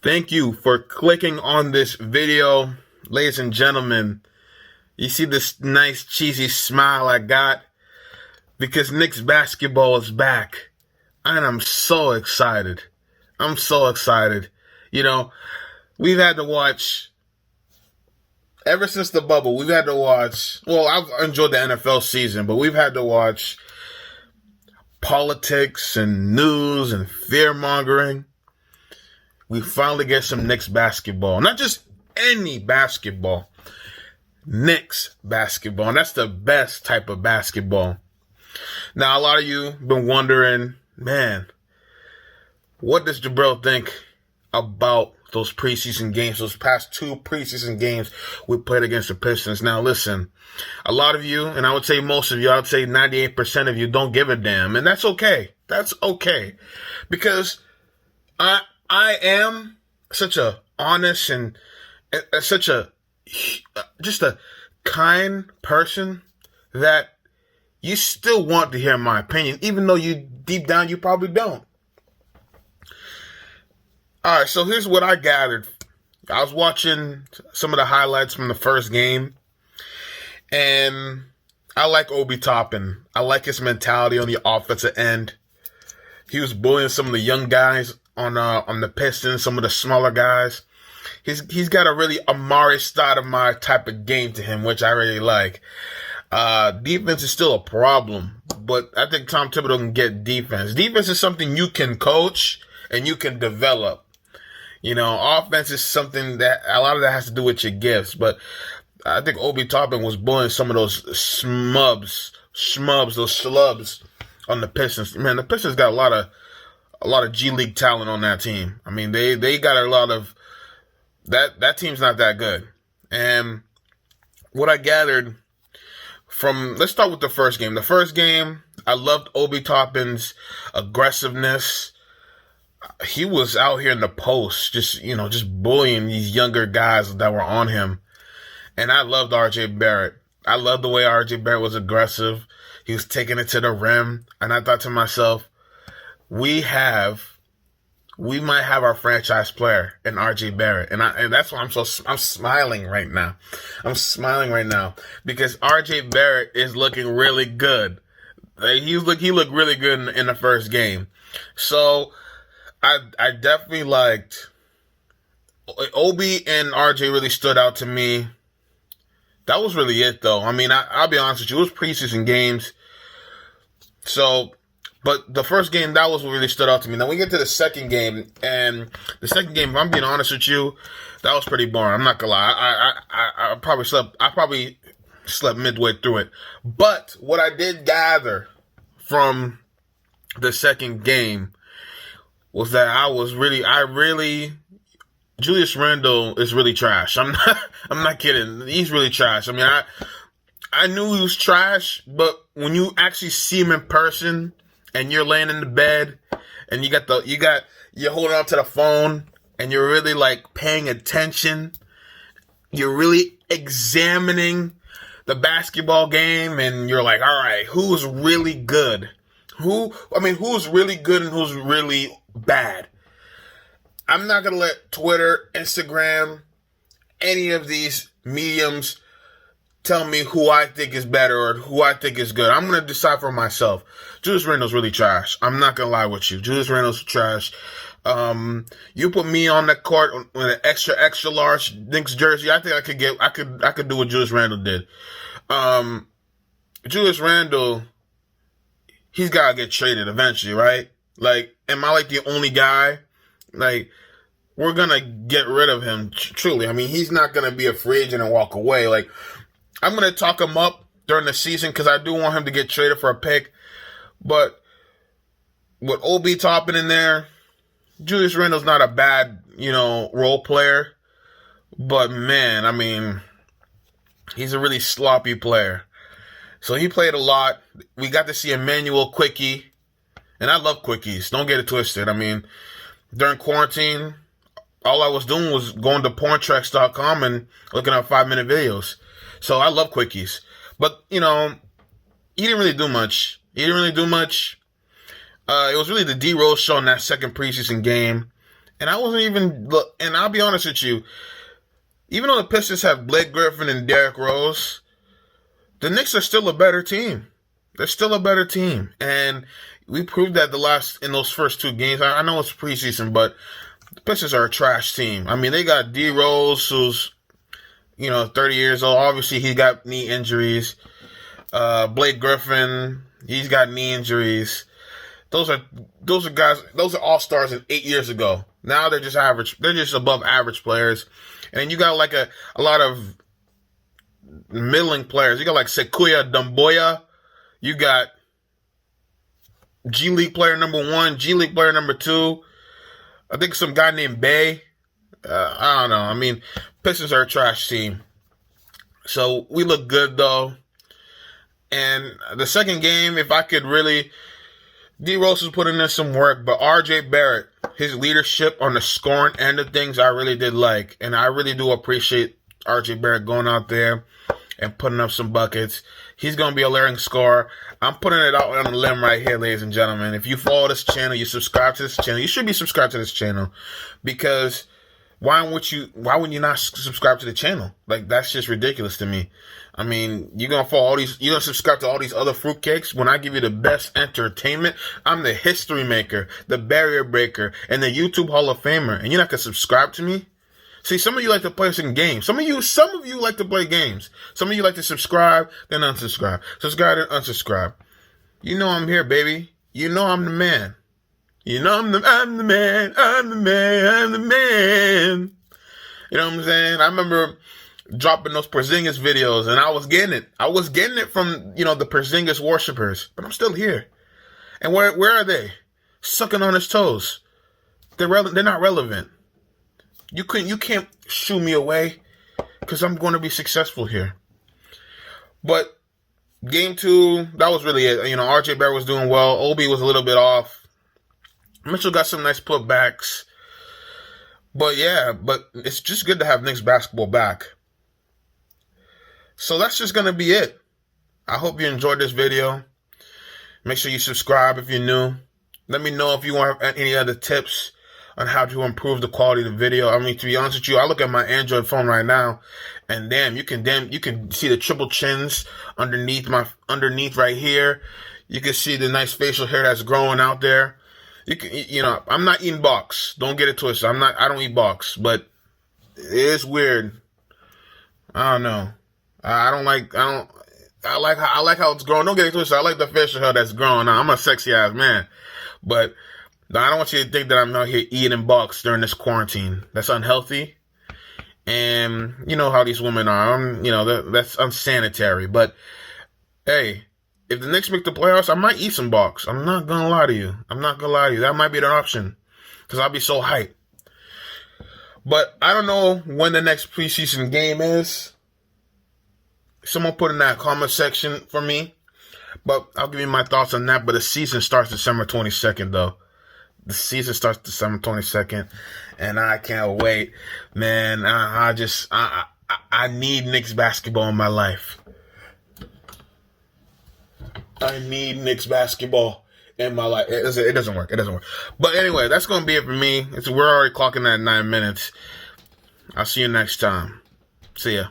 Thank you for clicking on this video. Ladies and gentlemen, you see this nice cheesy smile I got? Because Knicks basketball is back. And I'm so excited. I'm so excited. You know, we've had to watch, ever since the bubble, we've had to watch, well, I've enjoyed the NFL season, but we've had to watch politics and news and fear-mongering. We finally get some Knicks basketball. Not just any basketball. Knicks basketball. And that's the best type of basketball. Now, a lot of you have been wondering, man, what does Jabril think about those preseason games, those past two preseason games we played against the Pistons? Now, listen, a lot of you, and I would say most of you, I would say 98% of you don't give a damn. And that's okay. That's okay. Because I am such a honest and such a just a kind person that you still want to hear my opinion, even though you deep down you probably don't. All right, so here's what I gathered. I was watching some of the highlights from the first game, and I like Obi Toppin. I like his mentality on the offensive end. He was bullying some of the young guys on the Pistons, some of the smaller guys. He's got a really Amari Stoudemire type of game to him, which I really like. Defense is still a problem, but I think Tom Thibodeau can get defense. Defense is something you can coach and you can develop. You know, offense is something that a lot of that has to do with your gifts, but I think Obi Toppin was bullying some of those those schlubs on the Pistons. Man, the Pistons got a lot of G League talent on that team. I mean, they got a lot of that team's not that good. And what I gathered from, let's start with the first game. The first game, I loved Obi Toppin's aggressiveness. He was out here in the post, just bullying these younger guys that were on him. And I loved RJ Barrett. I loved the way RJ Barrett was aggressive. He was taking it to the rim. And I thought to myself, we might have our franchise player in RJ Barrett. And that's why I'm smiling right now. I'm smiling right now because RJ Barrett is looking really good. He looked really good in the first game. So I definitely liked Obi, and RJ really stood out to me. That was really it though. I mean, I'll be honest with you, it was preseason games. So, but the first game, that was what really stood out to me. Now we get to the second game, and the second game, if I'm being honest with you, that was pretty boring. I'm not gonna lie. I probably slept midway through it. But what I did gather from the second game was that Julius Randle is really trash. I'm not kidding. He's really trash. I mean, I knew he was trash, but when you actually see him in person and you're laying in the bed and you're holding on to the phone and you're really like paying attention, you're really examining the basketball game, and you're like, all right, who's really good? Who's really good and who's really bad? I'm not going to let Twitter, Instagram, any of these mediums tell me who I think is better or who I think is good. I'm going to decide for myself. Julius Randle's really trash. I'm not going to lie with you. Julius Randle's trash. You put me on the court with an extra large Knicks jersey, I think I could do what Julius Randle did. Julius Randle, he's got to get traded eventually, right? Like, am I like the only guy? Like, we're going to get rid of him, truly. I mean, he's not going to be a free agent and walk away. Like, I'm going to talk him up during the season because I do want him to get traded for a pick. But with Obi Toppin in there, Julius Randle's not a bad, role player. But, man, I mean, he's a really sloppy player. So he played a lot. We got to see Emmanuel Quickie. And I love quickies. Don't get it twisted. I mean, during quarantine, all I was doing was going to porntracks.com and looking at 5-minute videos. So I love quickies. But, he didn't really do much. It was really the D-Rose show in that second preseason game. And I wasn't even look. And I'll be honest with you, even though the Pistons have Blake Griffin and Derrick Rose, the Knicks are still a better team. They're still a better team, and we proved that in those first two games. I know it's preseason, but the Pistons are a trash team. I mean, they got D Rose, who's 30 years old. Obviously, he got knee injuries. Blake Griffin, he's got knee injuries. Those are guys. Those are all stars 8 years ago. Now they're just average. They're just above average players. And you got like a lot of middling players. You got like Sequoia Dumboya. You got G League player number 1, G League player number 2. I think some guy named Bay. I don't know. I mean, Pistons are a trash team. So we look good though. And the second game, if I could really, D Rose was putting in some work, but RJ Barrett, his leadership on the scoring end of things, I really did like. And I really do appreciate RJ Barrett going out there and putting up some buckets. He's going to be a layering scorer. I'm putting it out on a limb right here, ladies and gentlemen. If you follow this channel, you subscribe to this channel, you should be subscribed to this channel, because why would you not subscribe to the channel? Like, that's just ridiculous to me. I mean, you're going to subscribe to all these other fruitcakes when I give you the best entertainment. I'm the history maker, the barrier breaker, and the YouTube Hall of Famer, and you're not going to subscribe to me? See, some of you like to play some games. Some of you like to play games. Some of you like to subscribe, then unsubscribe. Subscribe, then unsubscribe. You know I'm here, baby. You know I'm the man. You know I'm the man. I'm the man. You know what I'm saying? I remember dropping those Porzingis videos, and I was getting it. I was getting it from, the Porzingis worshipers. But I'm still here. And where are they? Sucking on his toes. They're not relevant. You can't shoo me away, because I'm going to be successful here. But game 2, that was really it. RJ Barrett was doing well. Obi was a little bit off. Mitchell got some nice putbacks. But it's just good to have Knicks basketball back. So that's just going to be it. I hope you enjoyed this video. Make sure you subscribe if you're new. Let me know if you want any other tips on how to improve the quality of the video. I mean, to be honest with you, I look at my Android phone right now, and you can see the triple chins underneath right here. You can see the nice facial hair that's growing out there. I'm not eating box. Don't get it twisted. I don't eat box, but it is weird. I don't know. I like how it's growing. Don't get it twisted. I like the facial hair that's growing. I'm a sexy ass man, but I don't want you to think that I'm out here eating box during this quarantine. That's unhealthy. And you know how these women are. That's unsanitary. But hey, if the Knicks make the playoffs, I might eat some box. I'm not going to lie to you. That might be an option, because I'll be so hyped. But I don't know when the next preseason game is. Someone put in that comment section for me. But I'll give you my thoughts on that. But the season starts December 22nd, though. The season starts December 22nd, and I can't wait, man. I need Knicks basketball in my life. I need Knicks basketball in my life. It doesn't work. But anyway, that's going to be it for me. We're already clocking at 9 minutes. I'll see you next time. See ya.